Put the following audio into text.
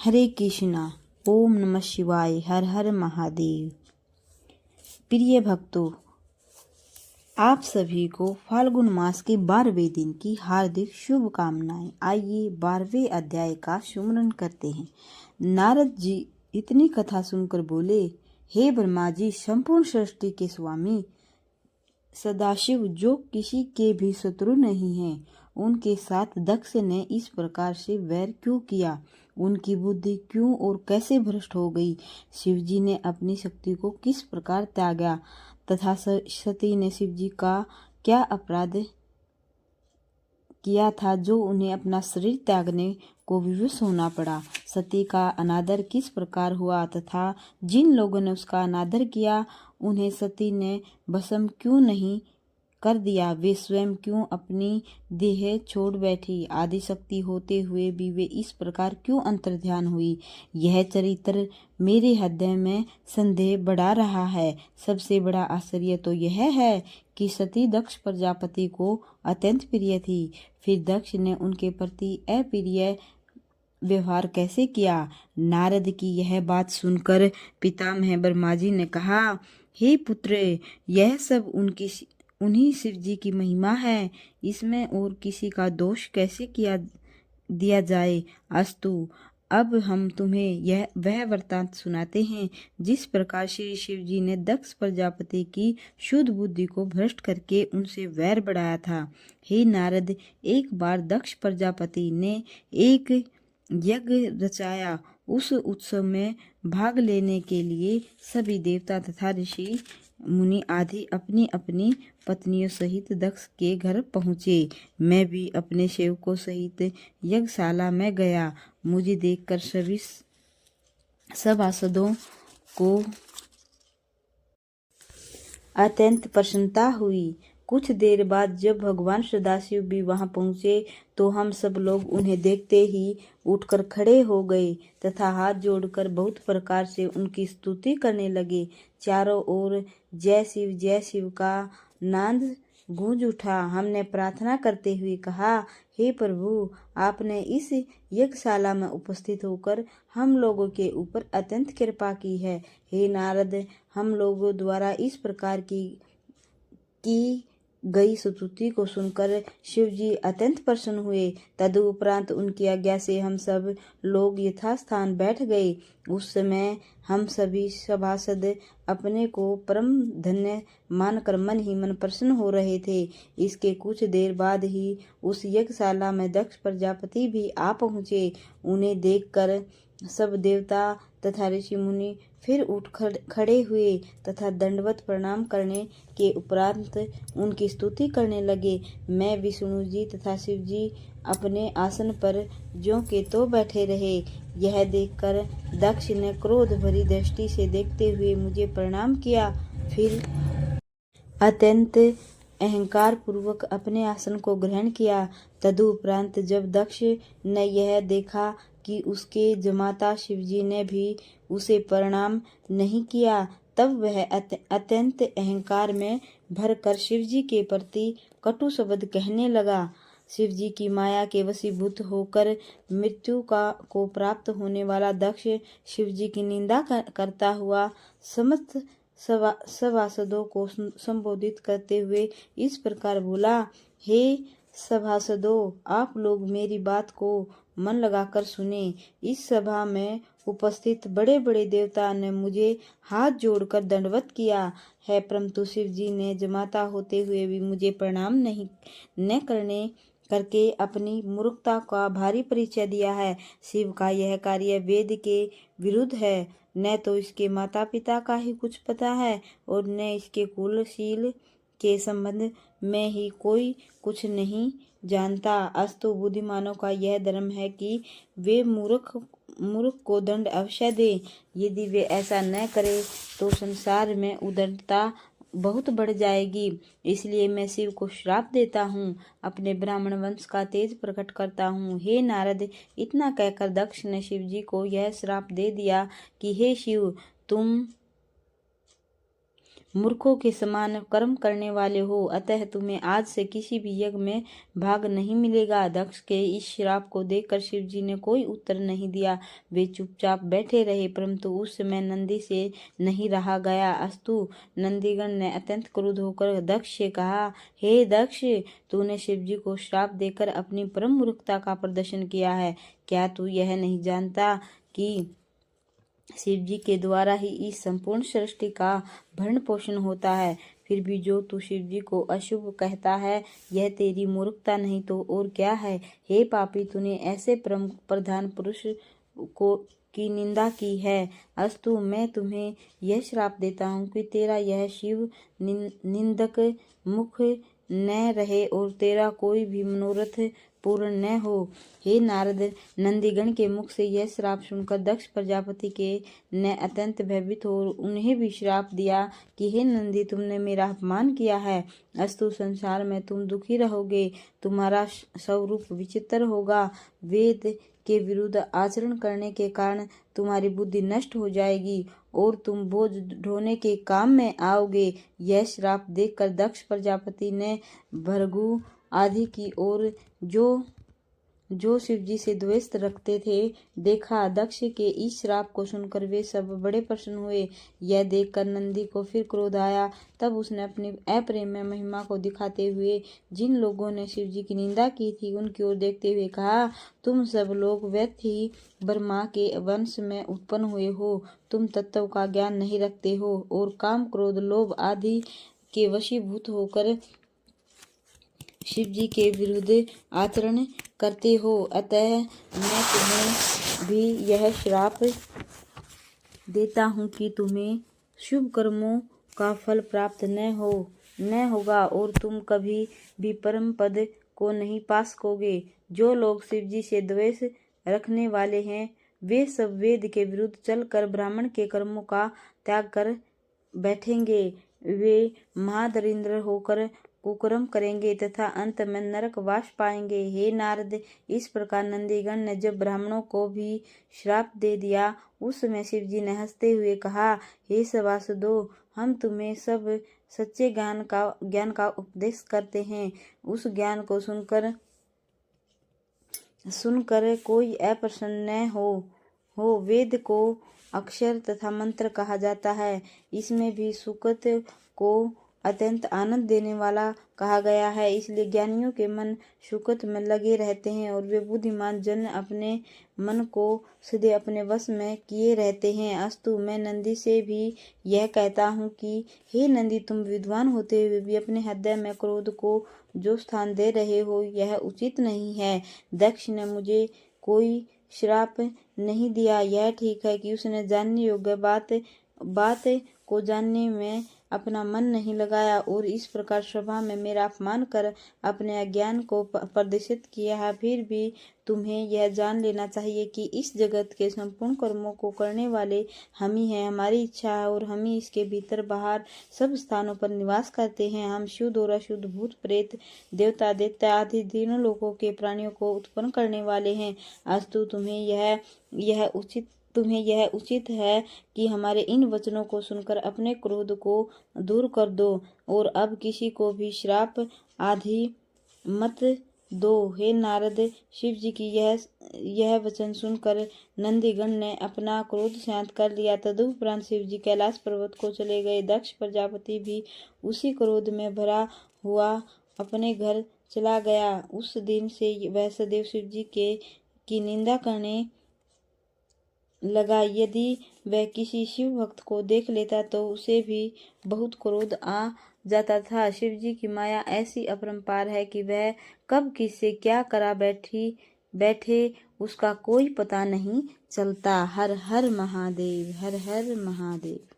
हरे कृष्णा। ओम नमः शिवाय। हर हर महादेव। प्रिय भक्तों, आप सभी को फाल्गुन मास के 12वें दिन की हार्दिक शुभकामनाएं। आइए 12वें अध्याय का सुमरन करते हैं। नारद जी इतनी कथा सुनकर बोले, हे ब्रह्मा जी, संपूर्ण सृष्टि के स्वामी सदाशिव, जो किसी के भी शत्रु नहीं हैं, उनके साथ दक्ष ने इस प्रकार से वैर क्यों किया? उनकी बुद्धि क्यों और कैसे भ्रष्ट हो गई? शिवजी ने अपनी शक्ति को किस प्रकार त्यागा तथा सती ने शिवजी का क्या अपराध किया था जो उन्हें अपना शरीर त्यागने को विवश होना पड़ा? सती का अनादर किस प्रकार हुआ तथा जिन लोगों ने उसका अनादर किया उन्हें सती ने भस्म क्यों नहीं कर दिया? वे स्वयं क्यों अपनी देह छोड़ बैठी? आदि शक्ति होते हुए भी वे इस प्रकार क्यों अंतर्ध्यान हुई? यह चरित्र मेरे हृदय में संदेह बढ़ा रहा है। सबसे बड़ा आश्चर्य तो यह है कि सती दक्ष प्रजापति को अत्यंत प्रिय थी, फिर दक्ष ने उनके प्रति अप्रिय व्यवहार कैसे किया? नारद की यह बात सुनकर पितामह ब्रह्मा जी ने कहा, हे पुत्र, यह सब उन्हीं शिव जी की महिमा है। इसमें और किसी का दोष कैसे किया दिया जाए? अस्तु, अब हम तुम्हें वह वृत्तांत सुनाते हैं जिस प्रकार श्री शिव जी ने दक्ष प्रजापति की शुद्ध बुद्धि को भ्रष्ट करके उनसे वैर बढ़ाया था। हे नारद, एक बार दक्ष प्रजापति ने एक यज्ञ रचाया। उस उत्सव में भाग लेने के लिए सभी देवता तथा ऋषि मुनि आदि अपनी अपनी पत्नियों सहित दक्ष के घर पहुँचे। मैं भी अपने सेवकों सहित यज्ञशाला में गया। मुझे देखकर सभी सभासदों को अत्यंत प्रसन्नता हुई। कुछ देर बाद जब भगवान सदाशिव भी वहां पहुंचे तो हम सब लोग उन्हें देखते ही उठकर खड़े हो गए तथा हाथ जोड़कर बहुत प्रकार से उनकी स्तुति करने लगे। चारों ओर जय शिव का नाद गूंज उठा। हमने प्रार्थना करते हुए कहा, हे प्रभु, आपने इस यज्ञशाला में उपस्थित होकर हम लोगों के ऊपर अत्यंत कृपा की है। हे नारद, हम लोगों द्वारा इस प्रकार की गई स्तुति को सुनकर शिवजी अत्यंत प्रसन्न हुए। तदुपरांत उनकी आज्ञा से हम सब लोग यथास्थान बैठ गए। उस समय हम सभी सभासद अपने को परम धन्य मानकर मन ही मन प्रसन्न हो रहे थे। इसके कुछ देर बाद ही उस यज्ञशाला में दक्ष प्रजापति भी आ पहुँचे। उन्हें देखकर सब देवता तथा ऋषि मुनि फिर उठ खड़े हुए तथा दंडवत प्रणाम करने के उपरांत उनकी स्तुति करने लगे। मैं, विष्णु जी तथा शिव जी अपने आसन पर ज्यों के त्यों बैठे रहे। यह देखकर दक्ष ने क्रोध भरी दृष्टि से देखते हुए मुझे प्रणाम किया, फिर अत्यंत अहंकार पूर्वक अपने आसन को ग्रहण किया। तदुपरांत जब दक्ष ने यह देखा कि उसके जमाता शिवजी ने भी उसे प्रणाम नहीं किया, तब वह अत्यंत अहंकार में भरकर शिवजी के प्रति कटु शब्द कहने लगा। शिवजी की माया के वशीभूत होकर मृत्यु को प्राप्त होने वाला दक्ष शिवजी की निंदा करता हुआ समस्त सभासदों को संबोधित करते हुए इस प्रकार बोला, हे सभासदों, आप लोग मेरी बात को मन लगाकर सुने। इस सभा में उपस्थित बड़े बड़े देवता ने मुझे हाथ जोड़कर दंडवत किया है, परंतु शिव जी ने जमाता होते हुए भी मुझे प्रणाम नहीं न करके अपनी मूर्खता का भारी परिचय दिया है। शिव का यह कार्य वेद के विरुद्ध है। न तो इसके माता पिता का ही कुछ पता है और न इसके कुलशील के संबंध में ही कोई कुछ नहीं जानता। अस्तु, बुद्धिमानों का यह धर्म है कि वे मूर्ख को दंड अवश्य दे। यदि वे ऐसा न करे तो संसार में उदंडता बहुत बढ़ जाएगी। इसलिए मैं शिव को श्राप देता हूँ, अपने ब्राह्मण वंश का तेज प्रकट करता हूँ। हे नारद, इतना कहकर दक्ष ने शिव जी को यह श्राप दे दिया कि हे शिव, तुम मूर्खों के समान कर्म करने वाले हो, अतः तुम्हें आज से किसी भी यज्ञ में भाग नहीं मिलेगा। दक्ष के इस श्राप को देखकर शिव जी ने कोई उत्तर नहीं दिया। वे चुपचाप बैठे रहे, परंतु उस समय नंदी से नहीं रहा गया। अस्तु, नंदीगण ने अत्यंत क्रुद्ध होकर दक्ष से कहा, हे दक्ष, तूने शिव जी को श्राप देकर अपनी परम मूर्खता का प्रदर्शन किया है। क्या तू यह नहीं जानता कि शिव जी के द्वारा ही इस संपूर्ण सृष्टि का भरण पोषण होता है? फिर भी जो तू शिव जी को अशुभ कहता है, यह तेरी मूर्खता नहीं तो और क्या है। हे पापी, तूने ऐसे परम प्रधान पुरुष को की निंदा की है। अस्तु, मैं तुम्हें यह श्राप देता हूँ कि तेरा यह शिव निंदक मुख न रहे और तेरा कोई भी मनोरथ पूर्ण न हो। हे नारद, नंदीगण के मुख से यह श्राप सुनकर दक्ष प्रजापति के ने अत्यंत भयभीत हो उन्हें भी श्राप दिया कि हे नंदी, तुमने मेरा अपमान किया है। अस्तु, संसार में तुम दुखी रहोगे, तुम्हारा स्वरूप विचित्र होगा। वेद के विरुद्ध आचरण करने के कारण तुम्हारी बुद्धि नष्ट हो जाएगी और तुम बोझ ढोने के काम में आओगे। यह श्राप देखकर दक्ष प्रजापति ने भृगु आदि की ओर जो शिव जी से द्वेष रखते थे देखा। दक्ष के इस श्राप को सुनकर वे सब बड़े प्रसन्न हुए। यह देखकर नंदी को फिर क्रोध आया। तब उसने अपनी अप्रेम्य महिमा को दिखाते हुए जिन लोगों ने शिव जी की निंदा की थी उनकी ओर देखते हुए कहा, तुम सब लोग व्यर्थ ही ब्रह्मा के वंश में उत्पन्न हुए हो। तुम तत्व का ज्ञान नहीं रखते हो और काम, क्रोध, लोभ आदि के वशीभूत होकर शिव जी के विरुद्ध आचरण करते हो। अतः मैं तुम्हें भी यह श्राप देता हूँ कि तुम्हें शुभ कर्मों का फल प्राप्त न होगा और तुम कभी भी परम पद को नहीं पा सकोगे। जो लोग शिव जी से द्वेष रखने वाले हैं, वे सब वेद के विरुद्ध चलकर ब्राह्मण के कर्मों का त्याग कर बैठेंगे। वे महादरिद्र होकर कुकर्म करेंगे तथा अंत में नरक वास पाएंगे। हे नारद, इस प्रकार नंदीगण ने जब ब्राह्मणों को भी श्राप दे दिया, उस समय शिव जी ने हंसते हुए कहा, हे सभासदों, हम तुम्हें सब सच्चे ज्ञान का उपदेश करते हैं। उस ज्ञान को सुनकर कोई अप्रसन्न न हो। वेद को अक्षर तथा मंत्र कहा जाता है। इसमें भी सुकत को अत्यंत आनंद देने वाला कहा गया है। इसलिए ज्ञानियों के मन सुकत में लगे रहते हैं और वे बुद्धिमान जन अपने मन को सदैव अपने वश में किए रहते हैं। अस्तु, मैं नंदी से भी यह कहता हूँ कि हे नंदी, तुम विद्वान होते हुए भी अपने हृदय में क्रोध को जो स्थान दे रहे हो, यह उचित नहीं है। दक्ष ने मुझे कोई श्राप नहीं दिया। यह ठीक है कि उसने जानने योग्य बात को जानने में अपना मन नहीं लगाया और इस प्रकार सभा में मेरा अपमान कर अपने अज्ञान को प्रदर्शित किया है। फिर भी तुम्हें यह जान लेना चाहिए कि इस जगत के संपूर्ण कर्मों को करने वाले हम ही हैं। हमारी इच्छा है और हम ही इसके भीतर बाहर सब स्थानों पर निवास करते हैं। हम शुद्ध और अशुद्ध, भूत प्रेत, देवता दैत्य आदि तीनों लोकों के प्राणियों को उत्पन्न करने वाले हैं। अस्तु, तुम्हें यह उचित है कि हमारे इन वचनों को सुनकर अपने क्रोध को दूर कर दो और अब किसी को भी श्राप आदि मत दो। हे नारद, शिव जी की यह वचन सुनकर नंदीगण ने अपना क्रोध शांत कर लिया। तदुपरांत शिव जी कैलाश पर्वत को चले गए। दक्ष प्रजापति भी उसी क्रोध में भरा हुआ अपने घर चला गया। उस दिन से वह सदैव शिव जी की निंदा करने लगा। यदि वह किसी शिव भक्त को देख लेता तो उसे भी बहुत क्रोध आ जाता था। शिव जी की माया ऐसी अपरंपार है कि वह कब किससे क्या करा बैठे उसका कोई पता नहीं चलता। हर हर महादेव, हर हर महादेव।